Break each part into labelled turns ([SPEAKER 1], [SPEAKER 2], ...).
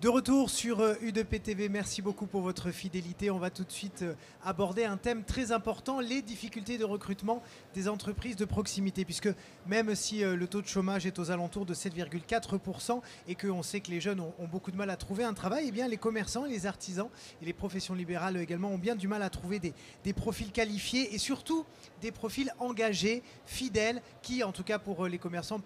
[SPEAKER 1] retour sur U2P TV, merci beaucoup pour votre fidélité. On va tout de suite aborder un thème très important, les difficultés de recrutement des entreprises de proximité. Puisque même si le taux de chômage est aux alentours de 7,4% et qu'on sait que les jeunes ont beaucoup de mal à trouver un travail, eh bien les commerçants, les artisans et les professions libérales également ont bien du mal à trouver des profils qualifiés et surtout des profils engagés, fidèles, qui en tout cas pour les commerçants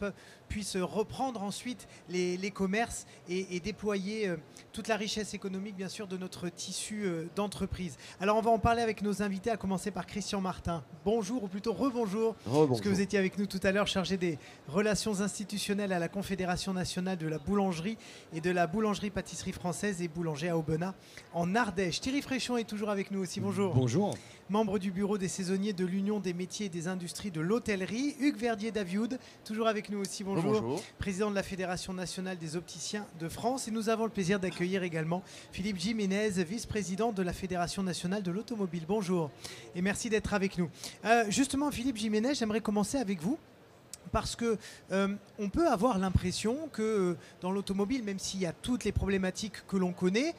[SPEAKER 1] puissent reprendre ensuite les commerces et déployer toute la richesse économique bien sûr de notre tissu d'entreprise. Alors on va en parler avec nos invités, à commencer par Christian Martin. Bonjour ou plutôt rebonjour, parce que vous étiez avec nous tout à l'heure, chargé des relations institutionnelles à la Confédération nationale de la boulangerie et de la boulangerie-pâtisserie française et boulanger à Aubenas en Ardèche. Thierry Fréchon est toujours avec nous aussi, bonjour.
[SPEAKER 2] Bonjour.
[SPEAKER 1] Membre du bureau des saisonniers de l'Union des métiers et des industries de l'hôtellerie. Hugues Verdier-Davioud, toujours avec nous aussi, bonjour.
[SPEAKER 3] Bonjour.
[SPEAKER 1] Président de la Fédération nationale des opticiens de France. Et nous avons le plaisir d'accueillir également Philippe Jiménez, vice-président de la Fédération nationale de l'automobile. Bonjour et merci d'être avec nous. Justement, Philippe Jiménez, j'aimerais commencer avec vous. Parce que on peut avoir l'impression que dans l'automobile, même s'il y a toutes les problématiques que l'on connaît,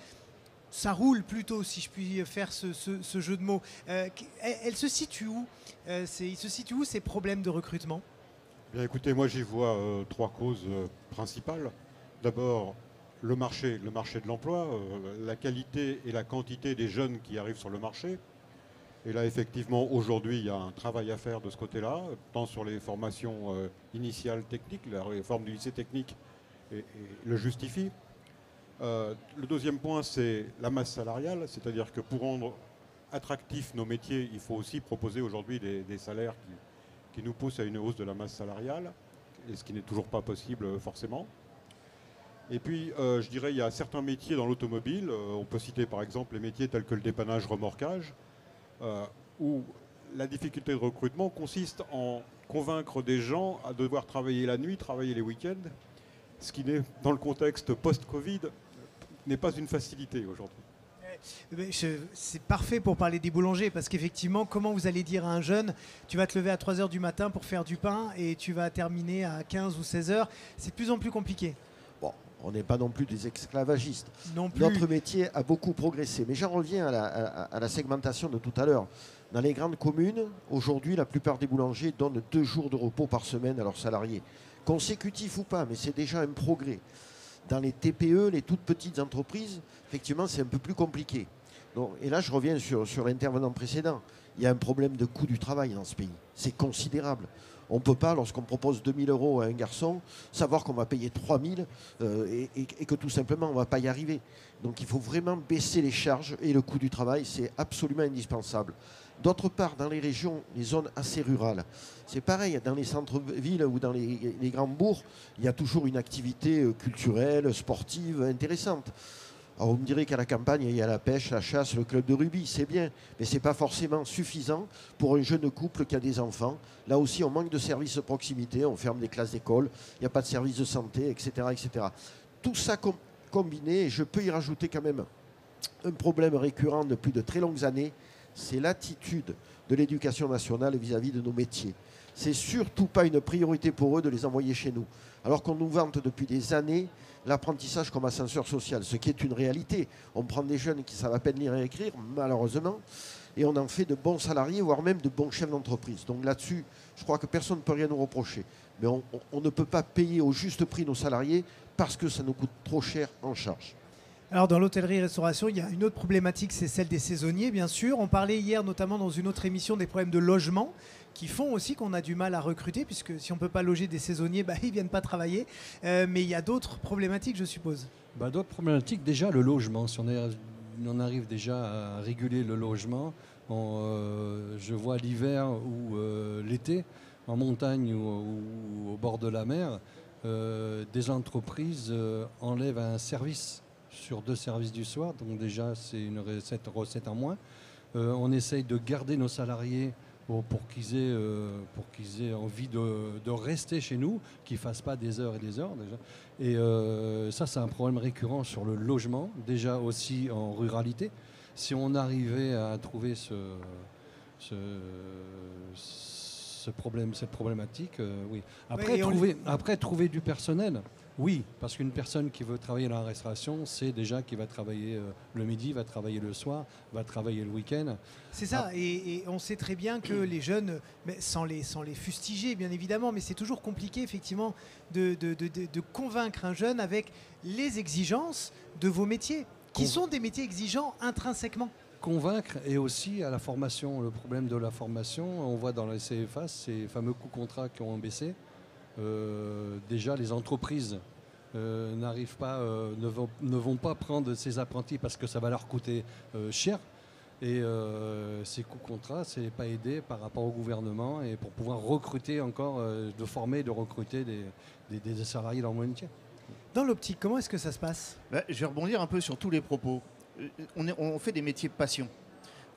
[SPEAKER 1] ça roule plutôt, si je puis faire ce jeu de mots. Elle se situe où il se situe où ces problèmes de recrutement?
[SPEAKER 4] Bien, écoutez, moi j'y vois trois causes principales. D'abord, le marché de l'emploi, la qualité et la quantité des jeunes qui arrivent sur le marché. Et là, effectivement, aujourd'hui, il y a un travail à faire de ce côté-là, tant sur les formations initiales techniques, la réforme du lycée technique le justifie. Le deuxième point, c'est la masse salariale, c'est-à-dire que pour rendre attractifs nos métiers, il faut aussi proposer aujourd'hui des salaires qui nous poussent à une hausse de la masse salariale, et ce qui n'est toujours pas possible forcément. Et puis, je dirais, il y a certains métiers dans l'automobile, on peut citer par exemple les métiers tels que le dépannage remorquage, où la difficulté de recrutement consiste en convaincre des gens à devoir travailler la nuit, travailler les week-ends, ce qui n'est, dans le contexte post-Covid, n'est pas une facilité aujourd'hui.
[SPEAKER 1] C'est parfait pour parler des boulangers, parce qu'effectivement, comment vous allez dire à un jeune, tu vas te lever à 3 h du matin pour faire du pain et tu vas terminer à 15 ou 16 h, c'est de plus en plus compliqué.
[SPEAKER 3] Bon, on n'est pas non plus des esclavagistes.
[SPEAKER 1] Non plus.
[SPEAKER 3] Notre métier a beaucoup progressé. Mais j'en reviens à la segmentation de tout à l'heure. Dans les grandes communes, aujourd'hui, la plupart des boulangers donnent 2 jours de repos par semaine à leurs salariés. Consécutif ou pas, mais c'est déjà un progrès. Dans les TPE, les toutes petites entreprises, effectivement, c'est un peu plus compliqué. Donc, et là, je reviens sur l'intervenant précédent. Il y a un problème de coût du travail dans ce pays. C'est considérable. On ne peut pas, lorsqu'on propose 2 000 € à un garçon, savoir qu'on va payer 3 000 et que tout simplement, on ne va pas y arriver. Donc, il faut vraiment baisser les charges et le coût du travail, c'est absolument indispensable. D'autre part, dans les régions, les zones assez rurales, c'est pareil, dans les centres-villes ou dans les grands bourgs, il y a toujours une activité culturelle, sportive, intéressante. Alors vous me direz qu'à la campagne, il y a la pêche, la chasse, le club de rugby, c'est bien, mais ce n'est pas forcément suffisant pour un jeune couple qui a des enfants. Là aussi, on manque de services de proximité, on ferme des classes d'école, il n'y a pas de services de santé, etc. etc. Tout ça combiné, et je peux y rajouter quand même un problème récurrent depuis de très longues années, c'est l'attitude de l'éducation nationale vis-à-vis de nos métiers. C'est surtout pas une priorité pour eux de les envoyer chez nous. Alors qu'on nous vante depuis des années l'apprentissage comme ascenseur social, ce qui est une réalité. On prend des jeunes qui savent à peine lire et écrire, malheureusement, et on en fait de bons salariés, voire même de bons chefs d'entreprise. Donc là-dessus, je crois que personne ne peut rien nous reprocher. Mais on ne peut pas payer au juste prix nos salariés parce que ça nous coûte trop cher en charge.
[SPEAKER 1] Alors dans l'hôtellerie-restauration, il y a une autre problématique, c'est celle des saisonniers, bien sûr. On parlait hier notamment dans une autre émission des problèmes de logement qui font aussi qu'on a du mal à recruter, puisque si on ne peut pas loger des saisonniers, ils ne viennent pas travailler. Mais il y a d'autres problématiques, je suppose.
[SPEAKER 2] D'autres problématiques, déjà le logement. Si on arrive déjà à réguler le logement, je vois l'hiver ou l'été, en montagne ou au bord de la mer, des entreprises enlèvent un service sur 2 services du soir, donc déjà c'est une recette en moins. On essaye de garder nos salariés pour qu'ils aient envie de rester chez nous, qu'ils ne fassent pas des heures et des heures déjà. Et ça, c'est un problème récurrent sur le logement, déjà aussi en ruralité. Si on arrivait à trouver cette problématique, oui. Après, trouver du personnel. Oui, parce qu'une personne qui veut travailler dans la restauration, c'est déjà qu'il va travailler le midi, va travailler le soir, va travailler le week-end.
[SPEAKER 1] C'est ça, et on sait très bien que les jeunes, mais sans les fustiger bien évidemment, mais c'est toujours compliqué effectivement de convaincre un jeune avec les exigences de vos métiers, qui sont des métiers exigeants intrinsèquement.
[SPEAKER 2] Convaincre et aussi à la formation. Le problème de la formation, on voit dans les CFA, ces fameux coûts contrats qui ont baissé. Déjà, les entreprises n'arrivent pas, ne vont pas prendre ces apprentis parce que ça va leur coûter cher. Et ces coûts contrats, ce n'est pas aidé par rapport au gouvernement et pour pouvoir recruter encore, de former, de recruter des salariés dans le métier.
[SPEAKER 1] Dans l'optique, comment est-ce que ça se passe ?
[SPEAKER 5] Je vais rebondir un peu sur tous les propos. On fait des métiers passion.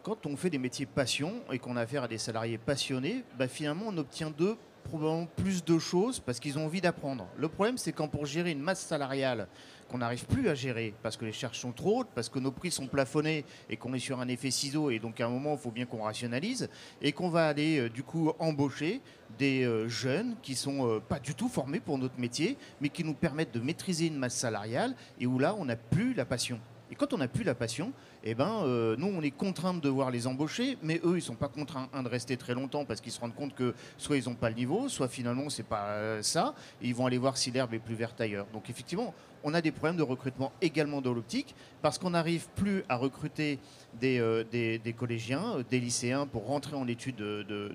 [SPEAKER 5] Quand on fait des métiers passion et qu'on a affaire à des salariés passionnés, finalement on obtient d'eux probablement plus de choses parce qu'ils ont envie d'apprendre. Le problème, c'est quand pour gérer une masse salariale qu'on n'arrive plus à gérer parce que les charges sont trop hautes, parce que nos prix sont plafonnés et qu'on est sur un effet ciseau et donc à un moment, il faut bien qu'on rationalise et qu'on va aller du coup embaucher des jeunes qui sont pas du tout formés pour notre métier, mais qui nous permettent de maîtriser une masse salariale et où là, on n'a plus la passion. Et quand on n'a plus la passion, nous, on est contraints de devoir les embaucher, mais eux, ils ne sont pas contraints de rester très longtemps parce qu'ils se rendent compte que soit ils n'ont pas le niveau, soit finalement, c'est pas ça, et ils vont aller voir si l'herbe est plus verte ailleurs. Donc effectivement, on a des problèmes de recrutement également dans l'optique, parce qu'on n'arrive plus à recruter des collégiens, des lycéens pour rentrer en études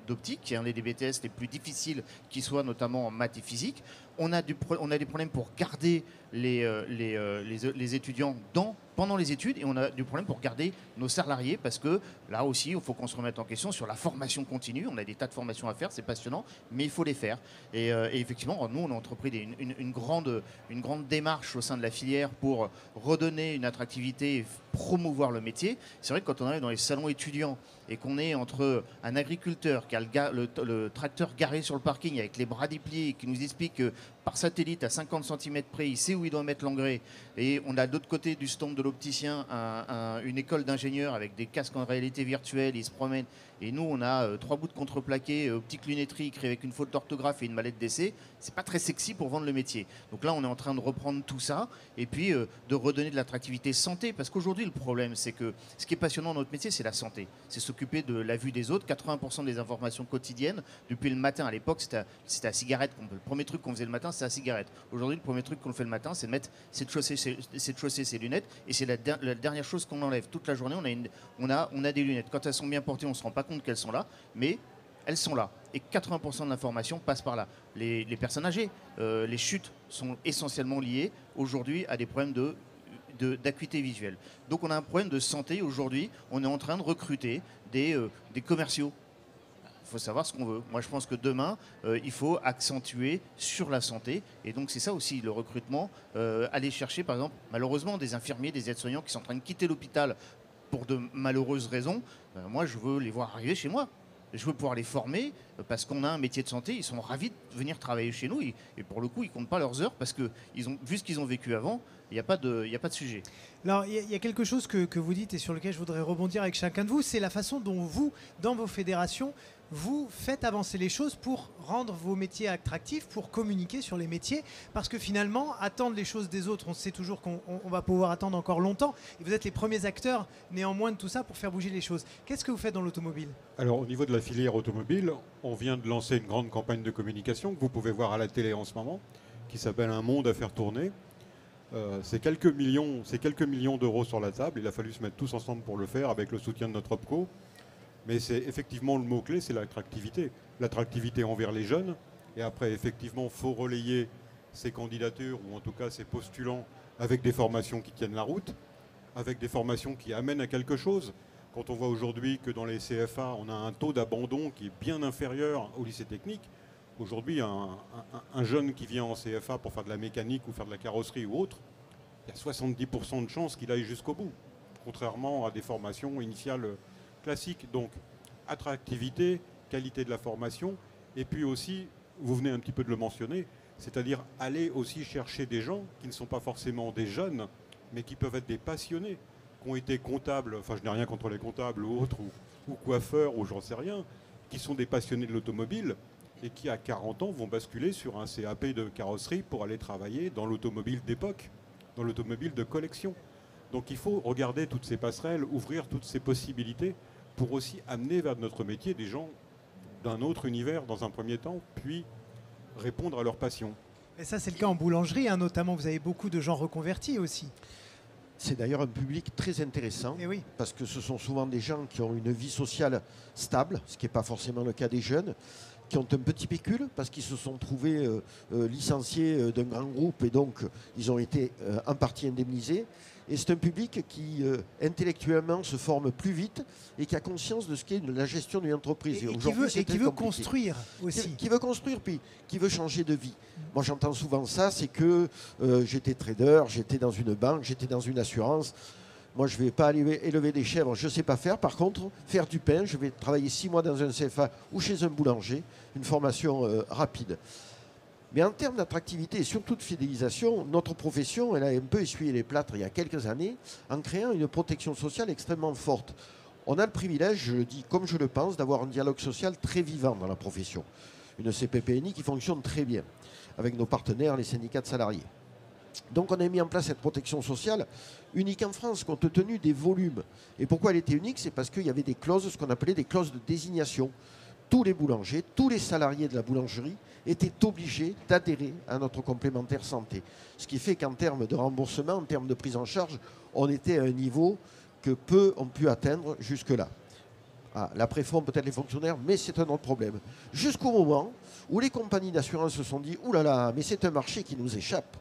[SPEAKER 5] d'optique, qui est un des BTS les plus difficiles qui soient, notamment en maths et physique. On a des problèmes pour garder les étudiants pendant les études, et on a du problème pour garder nos salariés, parce que là aussi, il faut qu'on se remette en question sur la formation continue. On a des tas de formations à faire, c'est passionnant, mais il faut les faire. Et effectivement, nous, on a entrepris une grande démarche au sein de la filière pour redonner une attractivité et promouvoir le métier. C'est vrai que quand on arrive dans les salons étudiants et qu'on est entre un agriculteur qui a le tracteur garé sur le parking avec les bras dépliés et qui nous explique que par satellite à 50 cm près, il sait où il doit mettre l'engrais, et on a de l'autre côté du stand de l'opticien une école d'ingénieurs avec des casques en réalité virtuelle, ils se promènent, et nous on a 3 bouts de contreplaqué, optique lunetterie écrit avec une faute d'orthographe et une mallette d'essai. C'est pas très sexy pour vendre le métier. Donc là on est en train de reprendre tout ça et puis de redonner de l'attractivité santé, parce qu'aujourd'hui le problème c'est que ce qui est passionnant dans notre métier, c'est la santé, c'est s'occuper de la vue des autres. 80% des informations quotidiennes depuis le matin, à l'époque c'était la cigarette, le premier truc qu'on faisait le matin c'est la cigarette. Aujourd'hui le premier truc qu'on fait le matin c'est de chausser ses lunettes, et c'est la dernière chose qu'on enlève. Toute la journée on a des lunettes. Quand elles sont bien portées, on ne se rend pas compte qu'elles sont là, mais elles sont là. Et 80% de l'information passe par là. Les personnes âgées, les chutes sont essentiellement liées aujourd'hui à des problèmes d'acuité visuelle. Donc on a un problème de santé aujourd'hui. On est en train de recruter des commerciaux. Il faut savoir ce qu'on veut. Moi, je pense que demain, il faut accentuer sur la santé. Et donc, c'est ça aussi, le recrutement. Aller chercher, par exemple, malheureusement, des infirmiers, des aides-soignants qui sont en train de quitter l'hôpital pour de malheureuses raisons. Moi, je veux les voir arriver chez moi. Je veux pouvoir les former parce qu'on a un métier de santé. Ils sont ravis de venir travailler chez nous. Et pour le coup, ils ne comptent pas leurs heures parce que, vu ce qu'ils ont vécu avant, il n'y a pas de sujet.
[SPEAKER 1] Alors, il y a quelque chose que vous dites et sur lequel je voudrais rebondir avec chacun de vous. C'est la façon dont vous, dans vos fédérations, vous faites avancer les choses pour rendre vos métiers attractifs, pour communiquer sur les métiers, parce que finalement, attendre les choses des autres, on sait toujours qu'on va pouvoir attendre encore longtemps, et vous êtes les premiers acteurs néanmoins de tout ça pour faire bouger les choses. Qu'est-ce que vous faites dans l'automobile ?
[SPEAKER 4] Alors au niveau de la filière automobile, on vient de lancer une grande campagne de communication que vous pouvez voir à la télé en ce moment, qui s'appelle Un monde à faire tourner. C'est quelques millions d'euros sur la table. Il a fallu se mettre tous ensemble pour le faire avec le soutien de notre OPCO. Mais c'est effectivement le mot-clé, c'est l'attractivité. L'attractivité envers les jeunes. Et après, effectivement, il faut relayer ces candidatures, ou en tout cas ces postulants, avec des formations qui tiennent la route, avec des formations qui amènent à quelque chose. Quand on voit aujourd'hui que dans les CFA, on a un taux d'abandon qui est bien inférieur au lycée technique, aujourd'hui, un jeune qui vient en CFA pour faire de la mécanique ou faire de la carrosserie ou autre, il y a 70% de chances qu'il aille jusqu'au bout, contrairement à des formations initiales classique. Donc, attractivité, qualité de la formation, et puis aussi, vous venez un petit peu de le mentionner, c'est-à-dire aller aussi chercher des gens qui ne sont pas forcément des jeunes, mais qui peuvent être des passionnés, qui ont été comptables, enfin je n'ai rien contre les comptables ou autres, ou coiffeurs, ou j'en sais rien, qui sont des passionnés de l'automobile, et qui, à 40 ans, vont basculer sur un CAP de carrosserie pour aller travailler dans l'automobile d'époque, dans l'automobile de collection. Donc il faut regarder toutes ces passerelles, ouvrir toutes ces possibilités pour aussi amener vers notre métier des gens d'un autre univers dans un premier temps, puis répondre à leur passion.
[SPEAKER 1] Et ça, c'est le cas en boulangerie, hein, notamment. Vous avez beaucoup de gens reconvertis aussi.
[SPEAKER 3] C'est d'ailleurs un public très intéressant,
[SPEAKER 1] Et oui.
[SPEAKER 3] parce que ce sont souvent des gens qui ont une vie sociale stable, ce qui n'est pas forcément le cas des jeunes, qui ont un petit pécule, parce qu'ils se sont trouvés licenciés d'un grand groupe, et donc ils ont été en partie indemnisés. Et c'est un public qui, intellectuellement, se forme plus vite et qui a conscience de ce qu'est la gestion d'une entreprise.
[SPEAKER 1] Et qui veut construire aussi.
[SPEAKER 3] Qui veut construire, puis qui veut changer de vie. Moi, j'entends souvent ça, c'est que j'étais trader, j'étais dans une banque, j'étais dans une assurance. Moi, je ne vais pas aller élever des chèvres, je ne sais pas faire. Par contre, faire du pain, je vais travailler 6 mois dans un CFA ou chez un boulanger, une formation rapide. Mais en termes d'attractivité et surtout de fidélisation, notre profession, elle a un peu essuyé les plâtres il y a quelques années en créant une protection sociale extrêmement forte. On a le privilège, je le dis comme je le pense, d'avoir un dialogue social très vivant dans la profession. Une CPPNI qui fonctionne très bien avec nos partenaires, les syndicats de salariés. Donc on a mis en place cette protection sociale unique en France, compte tenu des volumes. Et pourquoi elle était unique? C'est parce qu'il y avait des clauses, ce qu'on appelait des clauses de désignation. Tous les boulangers, tous les salariés de la boulangerie étaient obligés d'adhérer à notre complémentaire santé. Ce qui fait qu'en termes de remboursement, en termes de prise en charge, on était à un niveau que peu ont pu atteindre jusque-là. Ah, l'après-font peut-être les fonctionnaires, mais c'est un autre problème. Jusqu'au moment où les compagnies d'assurance se sont dit « Ouh là là, mais c'est un marché qui nous échappe ».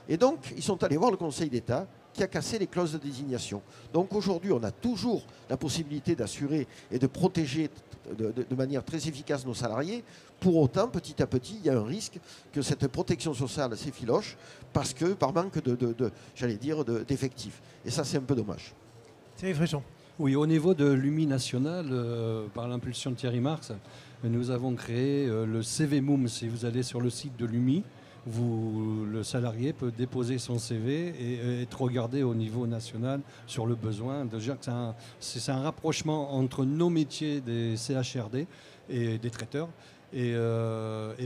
[SPEAKER 3] Et donc, ils sont allés voir le Conseil d'État qui a cassé les clauses de désignation. Donc aujourd'hui, on a toujours la possibilité d'assurer et de protéger de manière très efficace nos salariés. Pour autant, petit à petit, il y a un risque que cette protection sociale s'effiloche par manque d'effectifs. Et ça, c'est un peu dommage.
[SPEAKER 1] Thierry Fréchon.
[SPEAKER 2] Oui, au niveau de l'UMI national, par l'impulsion de Thierry Marx, nous avons créé le CV-MOOM. Si vous allez sur le site de l'UMI, le salarié peut déposer son CV et être regardé au niveau national sur le besoin. Déjà, c'est un rapprochement entre nos métiers des CHRD et des traiteurs et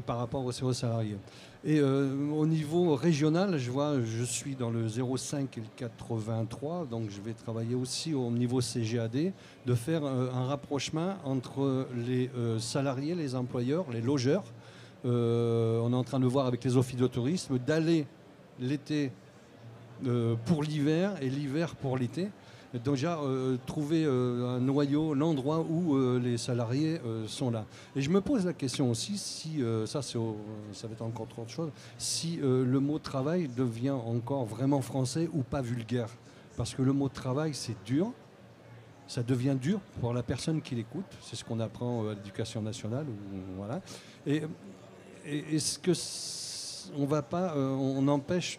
[SPEAKER 2] par rapport aux salariés. Et au niveau régional, je suis dans le 05 et le 83, donc je vais travailler aussi au niveau CGAD, de faire un rapprochement entre les salariés, les employeurs, les logeurs. On est en train de voir avec les offices de tourisme d'aller l'été pour l'hiver et l'hiver pour l'été. Déjà trouver un noyau, l'endroit où les salariés sont là. Et je me pose la question aussi si, ça va être encore autre chose, si le mot travail devient encore vraiment français ou pas vulgaire. Parce que le mot travail, c'est dur. Ça devient dur pour la personne qui l'écoute. C'est ce qu'on apprend à l'éducation nationale. Voilà. Et est-ce que on empêche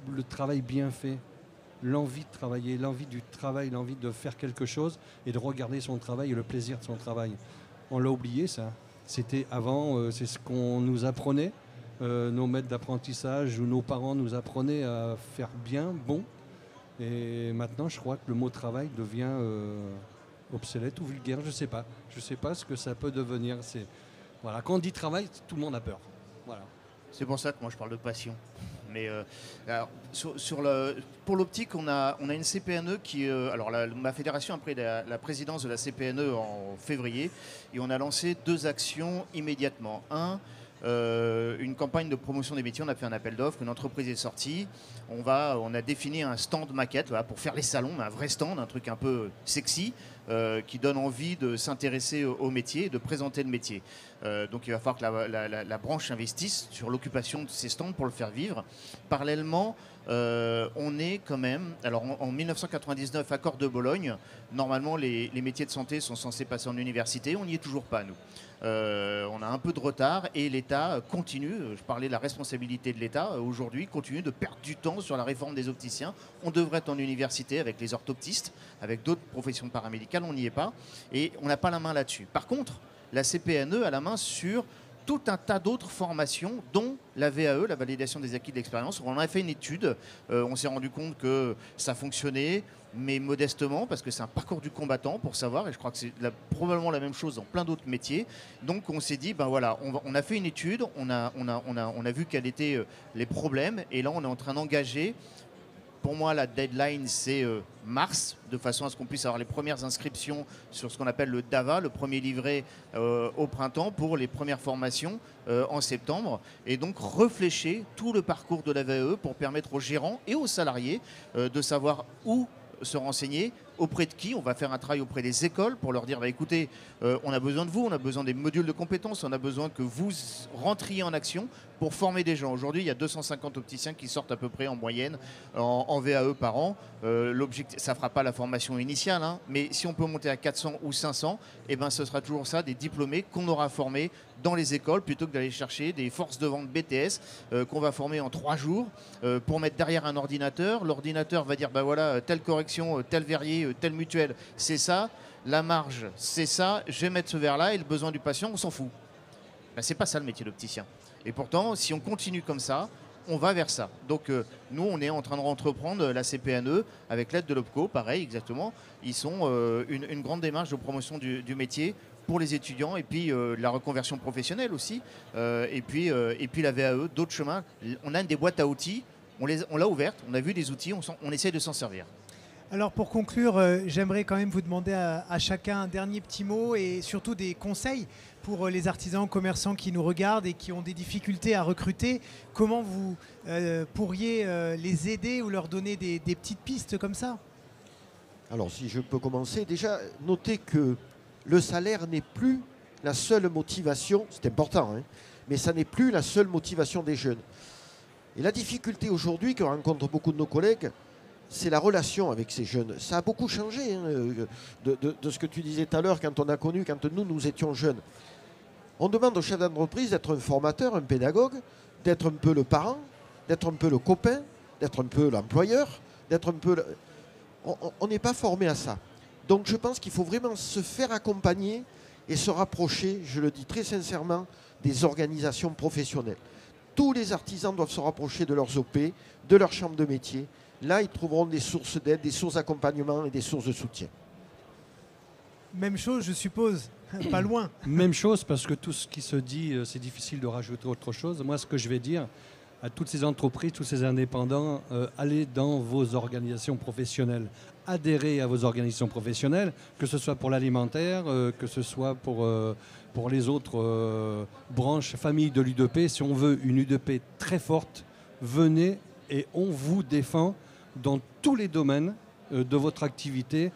[SPEAKER 2] le travail bien fait, l'envie de travailler, l'envie du travail, l'envie de faire quelque chose et de regarder son travail et le plaisir de son travail? On l'a oublié, ça. C'était avant, c'est ce qu'on nous apprenait, nos maîtres d'apprentissage ou nos parents nous apprenaient à faire bien, bon. Et maintenant, je crois que le mot travail devient obsolète ou vulgaire, je ne sais pas. Je ne sais pas ce que ça peut devenir. Voilà. Quand on dit travail, tout le monde a peur. Voilà.
[SPEAKER 5] C'est pour ça que moi je parle de passion. Mais alors, pour l'optique, on a une CPNE qui... ma fédération a pris la présidence de la CPNE en février et on a lancé 2 actions immédiatement. Une campagne de promotion des métiers, on a fait un appel d'offres, une entreprise est sortie. On a défini un stand maquette pour faire les salons, un vrai stand, un truc un peu sexy, qui donne envie de s'intéresser au métier, de présenter le métier. Donc il va falloir que la branche investisse sur l'occupation de ces stands pour le faire vivre. Parallèlement, on est quand même... Alors en 1999, accord de Bologne, normalement les métiers de santé sont censés passer en université, on n'y est toujours pas nous. On a un peu de retard et l'État continue, je parlais de la responsabilité de l'État, aujourd'hui continue de perdre du temps sur la réforme des opticiens. On devrait être en université avec les orthoptistes, avec d'autres professions paramédicales, on n'y est pas et on n'a pas la main là-dessus. Par contre, la CPNE a la main sur tout un tas d'autres formations, dont la VAE, la validation des acquis de l'expérience. On a fait une étude, on s'est rendu compte que ça fonctionnait, mais modestement, parce que c'est un parcours du combattant pour savoir, et je crois que c'est probablement la même chose dans plein d'autres métiers. Donc on s'est dit, ben voilà, on a fait une étude, on a vu quels étaient les problèmes, et là on est en train d'engager. Pour moi, la deadline, c'est mars, de façon à ce qu'on puisse avoir les premières inscriptions sur ce qu'on appelle le DAVA, le premier livret au printemps, pour les premières formations en septembre. Et donc, réfléchir tout le parcours de la VAE pour permettre aux gérants et aux salariés de savoir où se renseigner, auprès de qui. On va faire un travail auprès des écoles pour leur dire, bah, écoutez, on a besoin de vous, on a besoin des modules de compétences, on a besoin que vous rentriez en action pour former des gens. Aujourd'hui, il y a 250 opticiens qui sortent à peu près en moyenne en VAE par an. L'objectif, ça ne fera pas la formation initiale, hein, mais si on peut monter à 400 ou 500, eh ben, ce sera toujours ça, des diplômés qu'on aura formés dans les écoles, plutôt que d'aller chercher des forces de vente BTS qu'on va former en 3 jours pour mettre derrière un ordinateur. L'ordinateur va dire, bah voilà, telle correction, tel verrier, telle mutuelle, c'est ça. La marge, c'est ça. Je vais mettre ce verre-là et le besoin du patient, on s'en fout. Ben, c'est pas ça le métier d'opticien. Et pourtant, si on continue comme ça, on va vers ça. Donc nous, on est en train de entreprendre la CPNE avec l'aide de l'OPCO, pareil, exactement. Ils sont une grande démarche de promotion du métier pour les étudiants, et puis la reconversion professionnelle aussi, et puis la VAE, d'autres chemins. On a des boîtes à outils, on l'a ouverte, on a vu des outils, on essaie de s'en servir.
[SPEAKER 1] Alors pour conclure, j'aimerais quand même vous demander à chacun un dernier petit mot et surtout des conseils pour les artisans, commerçants qui nous regardent et qui ont des difficultés à recruter. Comment vous pourriez les aider ou leur donner des petites pistes comme ça?
[SPEAKER 3] Alors si je peux commencer, déjà notez que le salaire n'est plus la seule motivation, c'est important, hein, mais ça n'est plus la seule motivation des jeunes. Et la difficulté aujourd'hui que rencontrent beaucoup de nos collègues, c'est la relation avec ces jeunes. Ça a beaucoup changé hein, de ce que tu disais tout à l'heure quand on a connu, quand nous étions jeunes. On demande au chef d'entreprise d'être un formateur, un pédagogue, d'être un peu le parent, d'être un peu le copain, d'être un peu l'employeur, d'être un peu... On n'est pas formé à ça. Donc je pense qu'il faut vraiment se faire accompagner et se rapprocher, je le dis très sincèrement, des organisations professionnelles. Tous les artisans doivent se rapprocher de leurs OP, de leur chambre de métier. Là, ils trouveront des sources d'aide, des sources d'accompagnement et des sources de soutien.
[SPEAKER 1] Même chose, je suppose, pas loin.
[SPEAKER 2] Même chose, parce que tout ce qui se dit, c'est difficile de rajouter autre chose. Moi, ce que je vais dire à toutes ces entreprises, tous ces indépendants, allez dans vos organisations professionnelles. Adhérez à vos organisations professionnelles, que ce soit pour l'alimentaire, que ce soit pour les autres branches, familles de l'UDP. Si on veut une UDP très forte, venez et on vous défend dans tous les domaines de votre activité,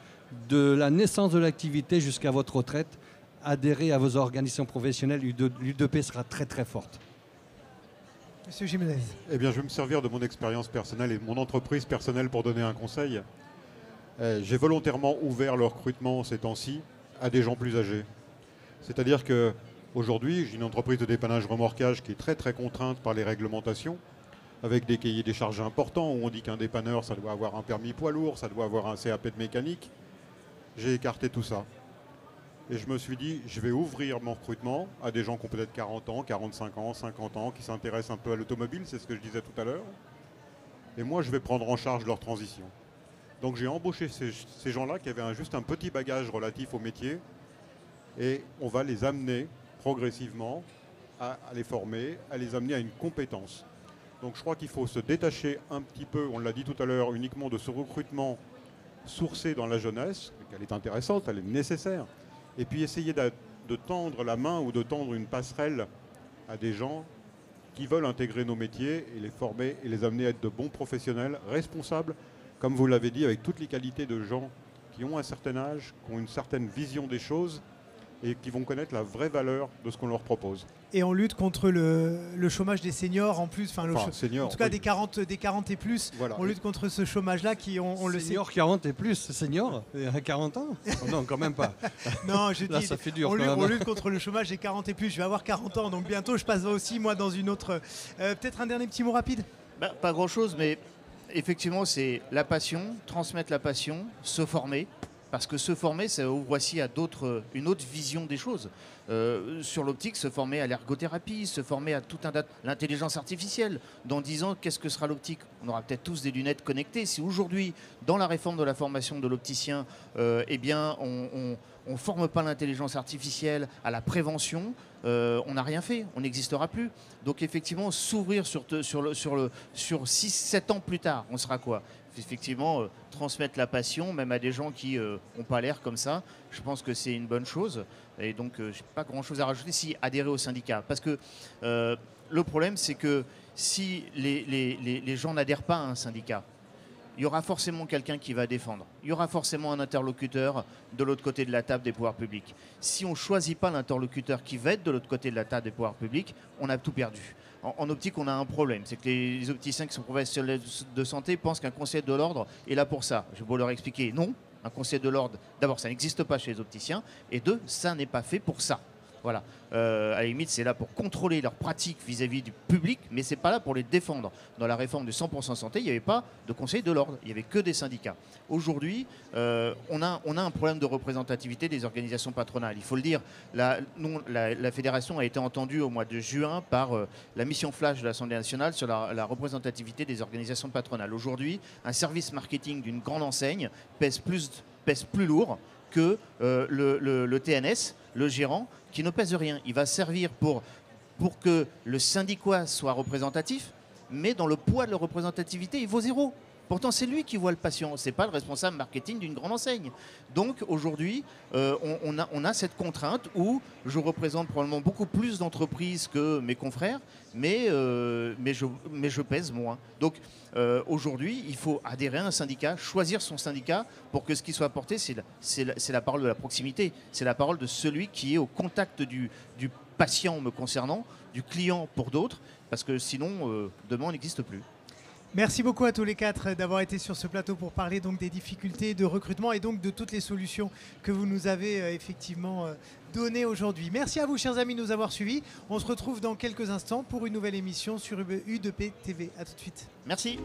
[SPEAKER 2] de la naissance de l'activité jusqu'à votre retraite. Adhérez à vos organisations professionnelles, l'UDP sera très très forte.
[SPEAKER 1] Monsieur Jiménez.
[SPEAKER 4] Eh bien, je vais me servir de mon expérience personnelle et de mon entreprise personnelle pour donner un conseil. J'ai volontairement ouvert le recrutement ces temps-ci à des gens plus âgés. C'est-à-dire qu'aujourd'hui, j'ai une entreprise de dépannage remorquage qui est très très contrainte par les réglementations, avec des cahiers des charges importants, où on dit qu'un dépanneur, ça doit avoir un permis poids lourd, ça doit avoir un CAP de mécanique. J'ai écarté tout ça. Et je me suis dit, je vais ouvrir mon recrutement à des gens qui ont peut-être 40 ans, 45 ans, 50 ans, qui s'intéressent un peu à l'automobile, c'est ce que je disais tout à l'heure. Et moi, je vais prendre en charge leur transition. Donc j'ai embauché ces gens-là qui avaient juste un petit bagage relatif au métier. Et on va les amener progressivement à les former, à les amener à une compétence. Donc je crois qu'il faut se détacher un petit peu, on l'a dit tout à l'heure, uniquement de ce recrutement sourcé dans la jeunesse, qu'elle est intéressante, elle est nécessaire, et puis essayer de tendre la main ou de tendre une passerelle à des gens qui veulent intégrer nos métiers et les former et les amener à être de bons professionnels, responsables, comme vous l'avez dit, avec toutes les qualités de gens qui ont un certain âge, qui ont une certaine vision des choses et qui vont connaître la vraie valeur de ce qu'on leur propose.
[SPEAKER 1] Et on lutte contre le chômage des seniors en plus,
[SPEAKER 4] seniors,
[SPEAKER 1] en tout cas
[SPEAKER 4] oui.
[SPEAKER 1] des 40 et plus.
[SPEAKER 4] Voilà.
[SPEAKER 1] On lutte contre ce chômage-là qui, on le sait.
[SPEAKER 2] Senior 40 et plus, senior à 40 ans oh non, quand même pas.
[SPEAKER 1] Non, je
[SPEAKER 2] Là,
[SPEAKER 1] dis,
[SPEAKER 2] ça fait dur,
[SPEAKER 1] on lutte contre le chômage des 40 et plus. Je vais avoir 40 ans, donc bientôt je passerai aussi, moi, dans une autre... Peut-être un dernier petit mot rapide.
[SPEAKER 5] Pas grand-chose, mais effectivement, c'est la passion, transmettre la passion, se former. Parce que se former, ça ouvre aussi à une autre vision des choses. Sur l'optique, se former à l'ergothérapie, se former à tout un tas, l'intelligence artificielle. Dans 10 ans, qu'est-ce que sera l'optique? On aura peut-être tous des lunettes connectées. Si aujourd'hui, dans la réforme de la formation de l'opticien, eh bien, on ne forme pas l'intelligence artificielle à la prévention, on n'a rien fait, on n'existera plus. Donc effectivement, s'ouvrir sur 6-7 ans plus tard, on sera quoi? Effectivement, transmettre la passion, même à des gens qui n'ont pas l'air comme ça, je pense que c'est une bonne chose. Et donc, je n'ai pas grand-chose à rajouter, si adhérer au syndicat. Parce que le problème, c'est que si les gens n'adhèrent pas à un syndicat, il y aura forcément quelqu'un qui va défendre. Il y aura forcément un interlocuteur de l'autre côté de la table des pouvoirs publics. Si on ne choisit pas l'interlocuteur qui va être de l'autre côté de la table des pouvoirs publics, on a tout perdu. En optique, on a un problème. C'est que les opticiens qui sont professionnels de santé pensent qu'un conseil de l'ordre est là pour ça. Je vais leur expliquer non. Un conseil de l'ordre, d'abord, ça n'existe pas chez les opticiens. Et deux, ça n'est pas fait pour ça. Voilà. À la limite, c'est là pour contrôler leurs pratiques vis-à-vis du public, mais c'est pas là pour les défendre. Dans la réforme du 100% santé, il n'y avait pas de conseil de l'ordre, il n'y avait que des syndicats. Aujourd'hui, on a un problème de représentativité des organisations patronales. Il faut le dire, la fédération a été entendue au mois de juin par la mission flash de l'Assemblée nationale sur la représentativité des organisations patronales. Aujourd'hui, un service marketing d'une grande enseigne pèse plus lourd que le TNS, le gérant, qui ne pèse rien. Il va servir pour que le syndicat soit représentatif, mais dans le poids de la représentativité, il vaut 0. Pourtant, c'est lui qui voit le patient, ce n'est pas le responsable marketing d'une grande enseigne. Donc aujourd'hui, on a cette contrainte où je représente probablement beaucoup plus d'entreprises que mes confrères, mais je pèse moins. Donc aujourd'hui, il faut adhérer à un syndicat, choisir son syndicat pour que ce qui soit porté, c'est la parole de la proximité, c'est la parole de celui qui est au contact du patient me concernant, du client pour d'autres, parce que sinon, demain, on n'existe plus.
[SPEAKER 1] Merci beaucoup à tous les quatre d'avoir été sur ce plateau pour parler donc des difficultés de recrutement et donc de toutes les solutions que vous nous avez effectivement données aujourd'hui. Merci à vous, chers amis, de nous avoir suivis. On se retrouve dans quelques instants pour une nouvelle émission sur U2P TV. À tout de suite.
[SPEAKER 5] Merci.